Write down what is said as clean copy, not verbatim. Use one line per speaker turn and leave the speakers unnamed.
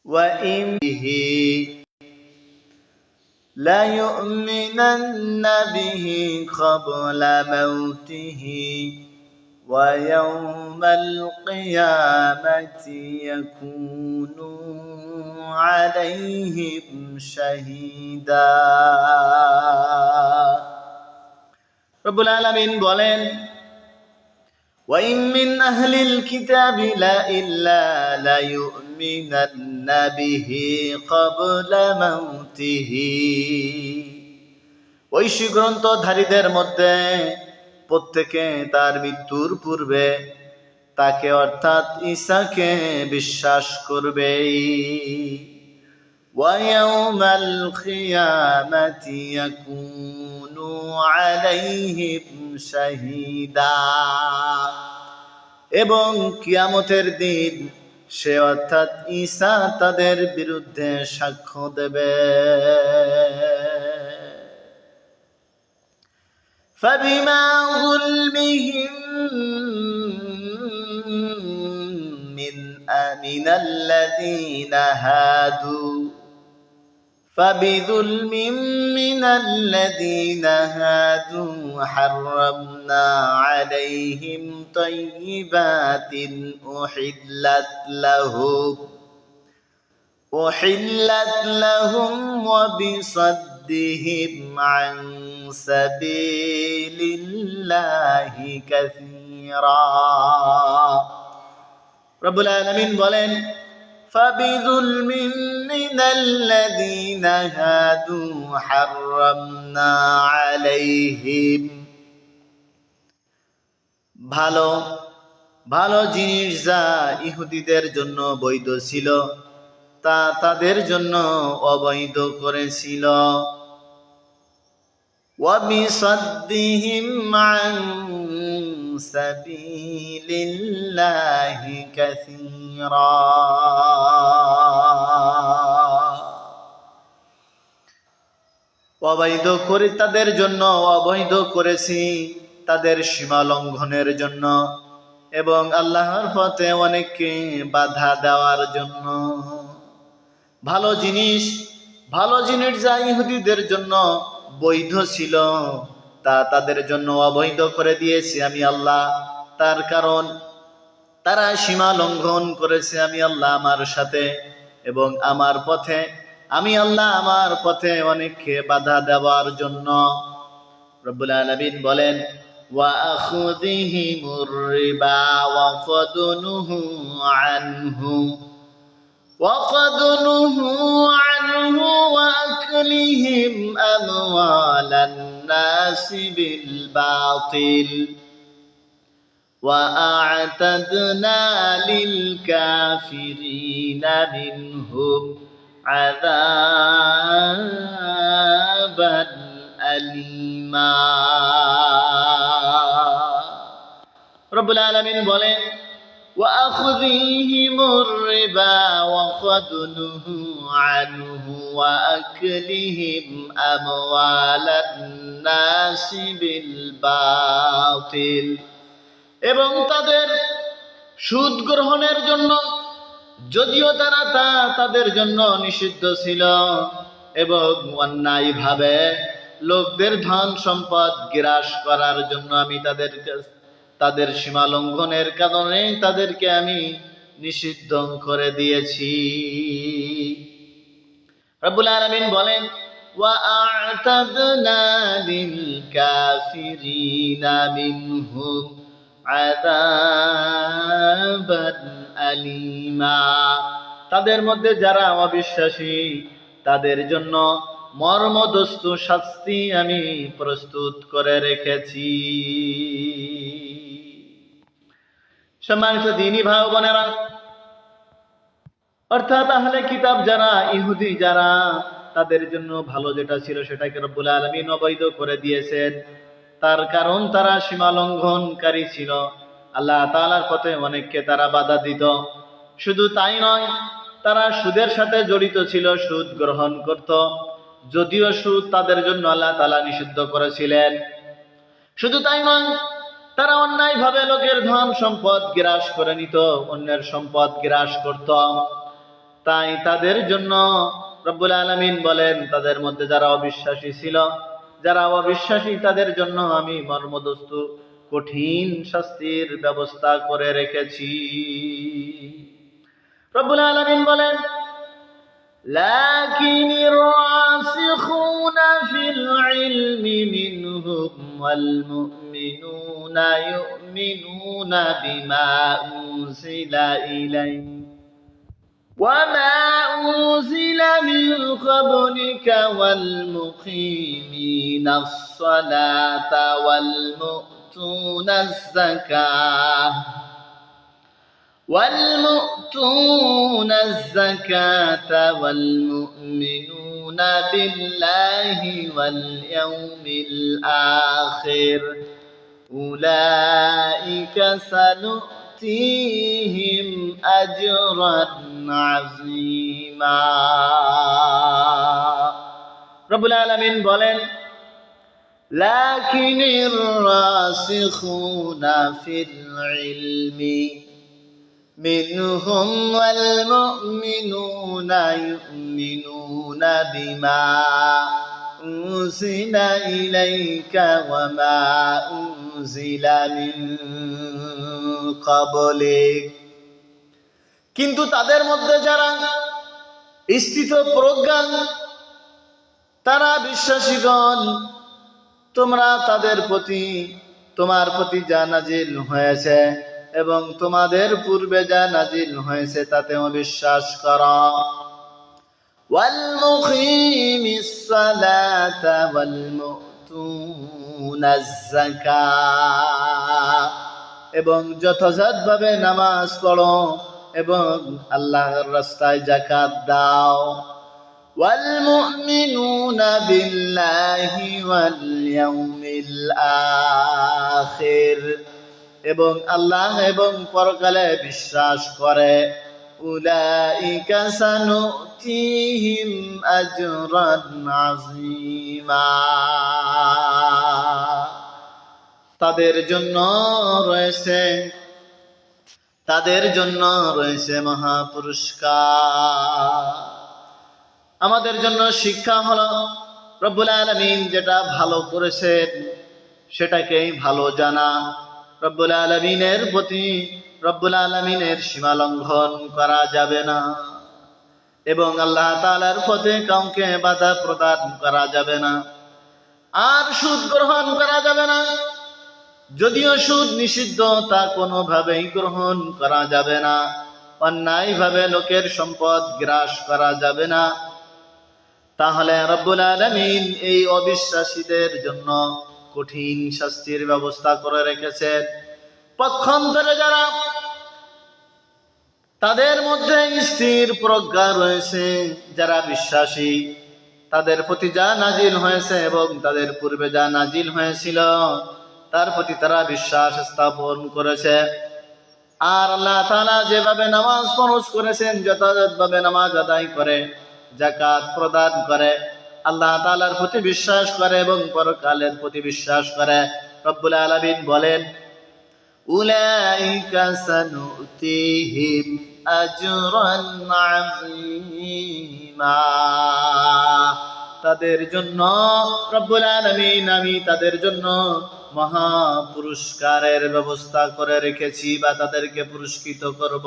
وإن به ليؤمنن به قبل موته ويوم القيامة يكون عليهم شهيدا রব্বুল আলামিন বলেন وإن من أهل الكتاب إلا ليؤمنن به قبل موته ঐশী গ্রন্থধারীদের মধ্যে প্রত্যেকে তার মৃত্যুর পূর্বে তাকে অর্থাৎ ঈসাকে বিশ্বাস করবে ويوم القيامة يكون عليهم شهيدا এবং কিয়ামতের দিন সে অর্থাৎ ঈসা তাদের বিরুদ্ধে সাক্ষ্য দেবে فبما ظلمهم من الذين هادوا فبظلم من الذين هادوا حرمنا عليهم طيبات أحلت لهم وبصدهم عن سبيل الله كثيرا رب العالمين বলেন فبظلم من الذين هادوا حرمنا عليهم ভালো ভালো জিনিস যা ইহুদিদের জন্য বৈধ ছিল তা তাদের জন্য অবৈধ করেছিল وبصدهم عن سبيل الله كثيرا অবৈধ করে তাদের জন্য অবৈধ করেছি তাদের সীমা লঙ্ঘনের জন্য এবং আল্লাহর পথে অনেককে বাধা দেওয়ার জন্য ভালো জিনিস যা ইহুদিদের জন্য বৈধ ছিল তা তাদের জন্য অবৈধ করে দিয়েছি আমি আল্লাহ তার কারণ তারা সীমা লঙ্ঘন করেছে আমি আল্লাহ আমার সাথে এবং আমার পথে আমি আল্লাহ আমার পথে অনেককে বাধা দেওয়ার জন্য রব্বুল আলামিন বলেন ওয়াখুযিহিমুর রিবা ওয়াফদনুহু আনহু وأكلهم أموال الناس بالباطل وأعتدنا للكافرين منهم عذابا أليما رب العالمين বলেন وأخذهم الربا وفضله عنه وأكلهم أموال الناس بالباطل এবং তাদের সুদ গ্রহণের জন্য যদিও তারা তাদের জন্য নিষিদ্ধ ছিল এবং অন্যায়ভাবে লোকদের ধন সম্পদ গ্রাস করার জন্য আমি তাদের সীমা লঙ্ঘনের কারণে তাদেরকে আমি নিষিদ্ধ করে দিয়েছি রব্বুল আলামিন বলেন ওয়াআতাদনা লিল কাফিরিনা মিনহুম আযাবান আলিমা তাদের মধ্যে যারা অবিশ্বাসী তাদের জন্য মর্মদস্তু শাস্তি আমি প্রস্তুত করে রেখেছি সম্মানিত দ্বীনি ভাই বোনেরা অর্থাৎ আহলে কিতাব যারা ইহুদি যারা তাদের জন্য ভালো যেটা ছিল সেটাকে রব্বুল আলামিন অবৈধ করে দিয়েছেন তার কারণ তারা সীমা লঙ্ঘনকারী ছিল আল্লাহ তাআলার পথে অনেককে তারা বাধা দিত শুধু তাই নয় তারা সুদের সাথে জড়িত ছিল সুদ গ্রহণ করত যদিও সুদ তাদের জন্য আল্লাহ তাআলা নিষিদ্ধ করেছিলেন শুধু তাই নয় তারা অন্যায়ভাবে লোকের ধন সম্পদ গ্রাস করে নিত অন্যের সম্পদ গ্রাস করত তাই তাদের জন্য রব্বুল আলামিন বলেন, তাদের মধ্যে যারা অবিশ্বাসী ছিল, যারা অবিশ্বাসী, তাদের জন্য আমি মর্মদস্তু কঠিন শাস্তির ব্যবস্থা করে রেখেছি। রব্বুল আলামিন বলেন, لكن الراسخون في العلم منهم والمؤمنون يؤمنون بما أنزل إليك وما أنزل من قبلك والمقيمين الصلاة والمؤتون الزكاة والمؤمنون بالله واليوم الآخر أولئك سنؤتيهم أجرا عظيما। رب العالمين বলেন, لكن الراسخون في العلم منهم والمؤمنون يؤمنون بما أنزل إليك وما أنزل من قبلك। কিন্তু তাদের মধ্যে যারা স্থিত প্রজ্ঞান, তারা বিশ্বাসীগণ, তোমরা তাদের প্রতি, তোমার প্রতি যা নাজিল হয়েছে এবং তোমাদের পূর্বে যা নাজিল হয়েছে তাতেও বিশ্বাস করো। ওয়ালমুকিমিস সালাতা ওয়ালমুতুনাজ যাকাত, এবং যথাযথভাবে নামাজ পড়ো এবং আল্লাহর রাস্তায় যাকাত দাও। ওয়ালমুমিনুনা বিল্লাহি ওয়াল ইয়াউমিল আখির, এবং আল্লাহ এবং পরকালে বিশ্বাস করে। উলাইকা সানুতিহিম আজরান আযীমা, তাদের জন্য রয়েছে মহা পুরস্কার। আমাদের জন্য শিক্ষা হলো, রব্বুল আলামিন যেটা ভালো করেছেন সেটাকেই ভালো জানা, রব্বুল আলামিনের প্রতি, রব্বুল আলামিনের সীমা লঙ্ঘন করা যাবে না, এবং আল্লাহ তাআলার পথে কাউকে বাধা প্রদান করা যাবে না। আর সুদ গ্রহণ করা যাবে না, যদিও সুদ নিষিদ্ধ, তা কোনোভাবেই গ্রহণ করা যাবে না। অন্যায়ভাবে লোকের সম্পদ গ্রাস করা যাবে না। তাহলে রব্বুল আলামিন এই অবিশ্বাসীদের জন্য কঠিন শাস্তির ব্যবস্থা করে রেখেছেন। পক্ষান্তরে যারা, তাদের মধ্যে স্থির প্রজ্ঞা রয়েছে, যারা বিশ্বাসী, তাদের প্রতি যা নাজিল হয়েছে এবং তাদের পূর্বে যা নাজিল হয়েছিল তার প্রতি তারা বিশ্বাস স্থাপন করেছে। আর আল্লাহ তাআলা যেভাবে নামাজ ফরজ করেছেন যথাযথভাবে নামাজ আদায় করে, যাকাত প্রদান করে, আল্লাহ তাআলার প্রতি বিশ্বাস করে এবং পরকালের প্রতি বিশ্বাস করে। রব্বুল আলামিন বলেন, উলাইকা সানুতিহিম আজরান আযীমা, তাদের জন্য রব্বুল আলামিন, আমি তাদের জন্য মহা পুরস্কারের ব্যবস্থা করে রেখেছি, বা তাদেরকে পুরস্কৃত করব।